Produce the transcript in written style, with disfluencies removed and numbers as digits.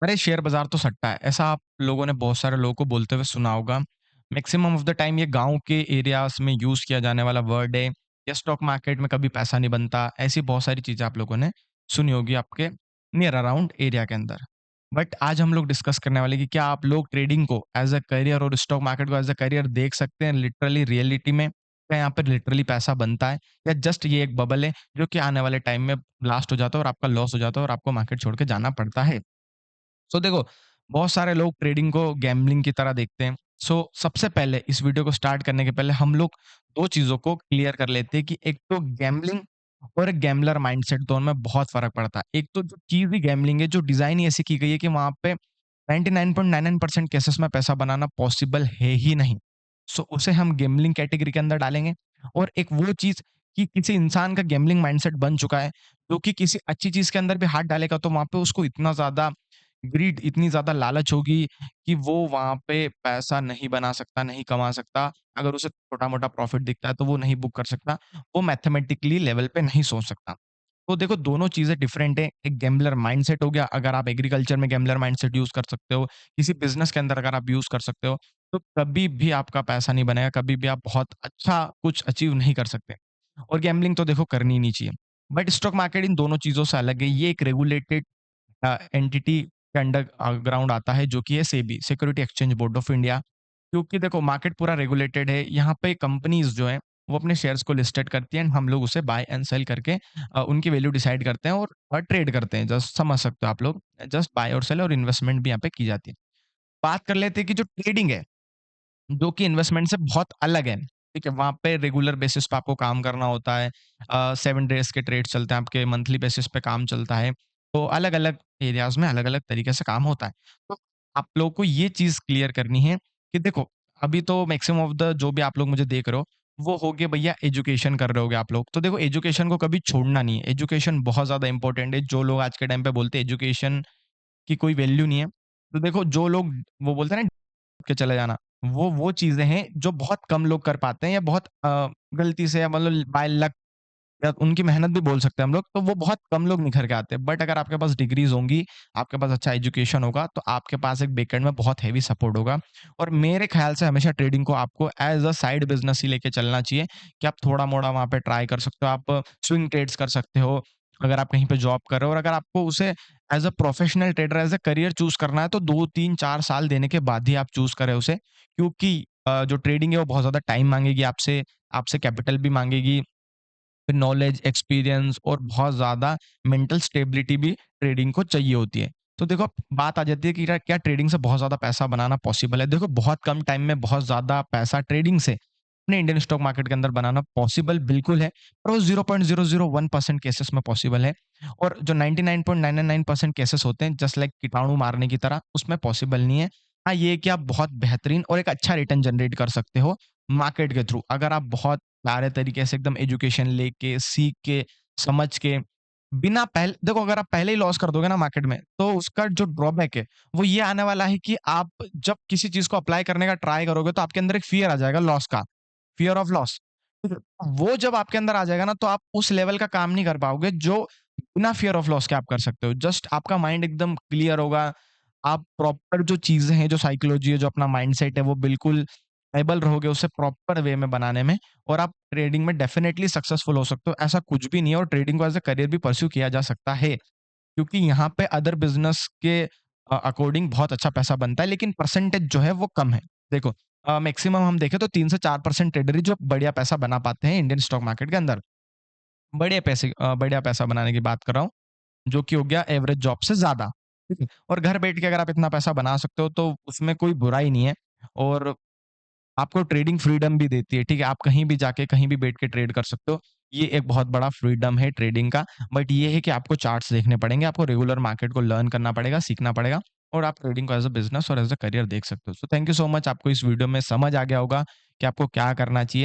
अरे! शेयर बाज़ार तो सट्टा है। ऐसा आप लोगों ने बहुत सारे लोगों को बोलते हुए सुना होगा। मैक्सिमम ऑफ द टाइम ये गाँव के एरियाज़ में यूज़ किया जाने वाला वर्ड है या स्टॉक मार्केट में कभी पैसा नहीं बनता। ऐसी बहुत सारी चीज़ें आप लोगों ने सुनी होगी आपके नियर अराउंड एरिया के अंदर। बट आज हम लोग डिस्कस करने वाले हैं कि क्या आप लोग ट्रेडिंग को एज़ अ करियर और स्टॉक मार्केट को एज़ अ करियर देख सकते हैं लिटरली रियलिटी में? क्या यहाँ पे लिटरली पैसा बनता है या जस्ट ये एक बबल है जो कि आने वाले टाइम में ब्लास्ट हो जाता है और आपका लॉस हो जाता है और आपको मार्केट छोड़ के जाना पड़ता है? सो देखो, बहुत सारे लोग ट्रेडिंग को गैम्बलिंग की तरह देखते हैं। सो सबसे पहले इस वीडियो को स्टार्ट करने के पहले हम लोग 2 चीज़ों को क्लियर कर लेते हैं कि एक तो गैम्बलिंग और एक गैम्बलर माइंडसेट दोनों में बहुत फ़र्क पड़ता है। एक तो जो चीज़ ही गैम्बलिंग है, जो डिज़ाइन ही ऐसी की गई है कि वहाँ पे 99.99% केसेस में पैसा बनाना पॉसिबल है ही नहीं। सो उसे हम गैम्बलिंग कैटेगरी के अंदर डालेंगे और एक वो चीज़ कि किसी इंसान का गैम्बलिंग माइंडसेट बन चुका है, जो कि किसी अच्छी चीज़ के अंदर भी हाथ डालेगा तो वहाँ पे उसको इतना ज़्यादा ग्रीड इतनी ज़्यादा लालच होगी कि वो वहाँ पे पैसा नहीं बना सकता, नहीं कमा सकता। अगर उसे छोटा-मोटा प्रॉफ़िट दिखता है तो वो नहीं बुक कर सकता। वो मैथमेटिकली लेवल पे नहीं सोच सकता। तो देखो दोनों चीज़ें डिफरेंट हैं। एक गैम्बलर माइंडसेट हो गया, अगर आप एग्रीकल्चर में गैम्बलर माइंडसेट यूज़ कर सकते हो, किसी बिज़नेस के अंदर अगर आप यूज़ कर सकते हो, तो कभी भी आपका पैसा नहीं बनेगा, कभी भी आप बहुत अच्छा कुछ अचीव नहीं कर सकते। और गैम्बलिंग तो देखो करनी ही नहीं चाहिए। बट स्टॉक मार्केट इन दोनों चीज़ों से अलग है। ये एक रेगुलेटेड एंटिटी के अंडर ग्राउंड आता है जो कि है SEBI, security exchange board of India. क्योंकि देखो मार्केट पूरा रेगुलेटेड है, यहाँ पे कंपनीज़ जो हैं, वो अपने शेयर्स को लिस्टेड करती हैं एंड हम लोग उसे बाय एंड सेल करके उनकी वैल्यू डिसाइड करते हैं और ट्रेड करते हैं। जस्ट समझ सकते हो आप लोग, जस्ट बाय और सेल और इन्वेस्टमेंट भी यहाँ पे की जाती है। बात कर लेते हैं कि जो ट्रेडिंग है जो कि इन्वेस्टमेंट से बहुत अलग है, ठीक है? वहाँ पे रेगुलर बेसिस पे आपको काम करना होता है। 7 डेज़ के ट्रेड्स चलते हैं, आपके मंथली बेसिस पे काम चलता है। तो अलग-अलग एरियाज़ में अलग-अलग तरीके से काम होता है। तो आप लोगों को ये चीज़ क्लियर करनी है कि देखो, अभी तो मैक्सिमम ऑफ द जो भी आप लोग मुझे देख रहे हो, वो हो गए भैया एजुकेशन कर रहे होगे आप लोग। तो देखो एजुकेशन को कभी छोड़ना नहीं है। एजुकेशन बहुत ज़्यादा इम्पोर्टेंट है। जो लोग आज के टाइम पे बोलते हैं एजुकेशन की कोई वैल्यू नहीं है, तो देखो जो लोग वो बोलते हैं ना के चले जाना। वो चीज़ें हैं जो बहुत कम लोग कर पाते हैं या बहुत गलती से या मतलब बाय लक या उनकी मेहनत भी बोल सकते हैं हम लोग, तो वो बहुत कम लोग निखर के आते हैं। बट अगर आपके पास डिग्रीज़ होंगी, आपके पास अच्छा एजुकेशन होगा, तो आपके पास एक बैकएंड में बहुत हेवी सपोर्ट होगा। और मेरे ख़्याल से हमेशा ट्रेडिंग को आपको एज़ अ साइड बिज़नेस ही लेके चलना चाहिए कि आप थोड़ा-मोड़ा वहाँ पे ट्राई कर सकते हो, आप स्विंग ट्रेड्स कर सकते हो, अगर आप कहीं पे जॉब कर रहे हो और अगर आपको उसे as a professional trader, as a career choose करना है, तो 2, 3, 4 साल देने के बाद ही आप चूज़ करें उसे। क्योंकि जो ट्रेडिंग है वो बहुत ज़्यादा टाइम माँगेगी आपसे, आपसे कैपिटल भी माँगेगी, फिर नॉलेज, एक्सपीरियंस और बहुत ज़्यादा मेंटल स्टेबिलिटी भी ट्रेडिंग को चाहिए होती है। तो देखो अब बात आ जाती है कि क्या क्या ट्रेडिंग से बहुत ज़्यादा पैसा बनाना पॉसिबल है? देखो बहुत कम टाइम में बहुत ज़्यादा पैसा ट्रेडिंग से अपने इंडियन स्टॉक मार्केट के अंदर बनाना पॉसिबल बिल्कुल है, पर वो 0.001% केसेस में पॉसिबल है और जो 99.999% केसेस होते हैं जस्ट लाइक कीटाणु मारने की तरह, उसमें पॉसिबल नहीं है। हाँ, ये है कि आप बहुत बेहतरीन और एक अच्छा रिटर्न जनरेट कर सकते हो मार्केट के थ्रू। अगर आप बहुत प्यारे तरीके से एकदम एजुकेशन लेके, सीख के, समझ के, बिना पहले देखो अगर आप पहले ही लॉस कर दोगे ना मार्केट में, तो उसका जो ड्रॉबैक है, वो ये आने वाला है कि आप जब किसी चीज़ को अप्लाई करने का ट्राई करोगे, तो आपके अंदर एक फ़ियर आ जाएगा लॉस का, फ़ियर ऑफ लॉस। ठीक है? वो जब आपके अंदर आ जाएगा ना, तो आप उस लेवल का काम नहीं कर पाओगे, जो बिना फ़ियर ऑफ लॉस के आप कर सकते हो। जस्ट आपका माइंड एकदम क्लियर होगा, आप प्रॉपर जो चीज़ें हैं, जो साइकोलॉजी है, जो अपना माइंडसेट है, वो बिल्कुल एबल रहोगे उसे प्रॉपर वे में बनाने में और आप ट्रेडिंग में डेफिनिटली सक्सेसफुल हो सकते हो। ऐसा कुछ भी नहीं है और ट्रेडिंग को एज़ अ करियर भी परस्यू किया जा सकता है। क्योंकि यहाँ पे अदर बिज़नेस के अकॉर्डिंग बहुत अच्छा पैसा बनता है, लेकिन परसेंटेज जो है वो कम है। देखो मैक्सिमम हम देखें तो 3 से 4% ट्रेडर ही जो बढ़िया पैसा बना पाते हैं इंडियन स्टॉक मार्केट के अंदर। बढ़िया पैसा बनाने की बात कर रहा हूँ, जो कि हो गया एवरेज जॉब से ज़्यादा। ठीक है? और घर बैठ के अगर आप इतना पैसा बना सकते हो तो उसमें कोई बुराई नहीं है और आपको ट्रेडिंग फ्रीडम भी देती है, ठीक है? आप कहीं भी जाके, कहीं भी बैठ के ट्रेड कर सकते हो। ये एक बहुत बड़ा फ्रीडम है ट्रेडिंग का, बट ये है कि आपको चार्ट्स देखने पड़ेंगे, आपको रेगुलर मार्केट को लर्न करना पड़ेगा, सीखना पड़ेगा और आप ट्रेडिंग को एज़ अ बिज़नेस और एज़ अ करियर देख सकते हो। So thank you so much आपको इस वीडियो में समझ आ गया होगा कि आपको क्या करना चाहिए।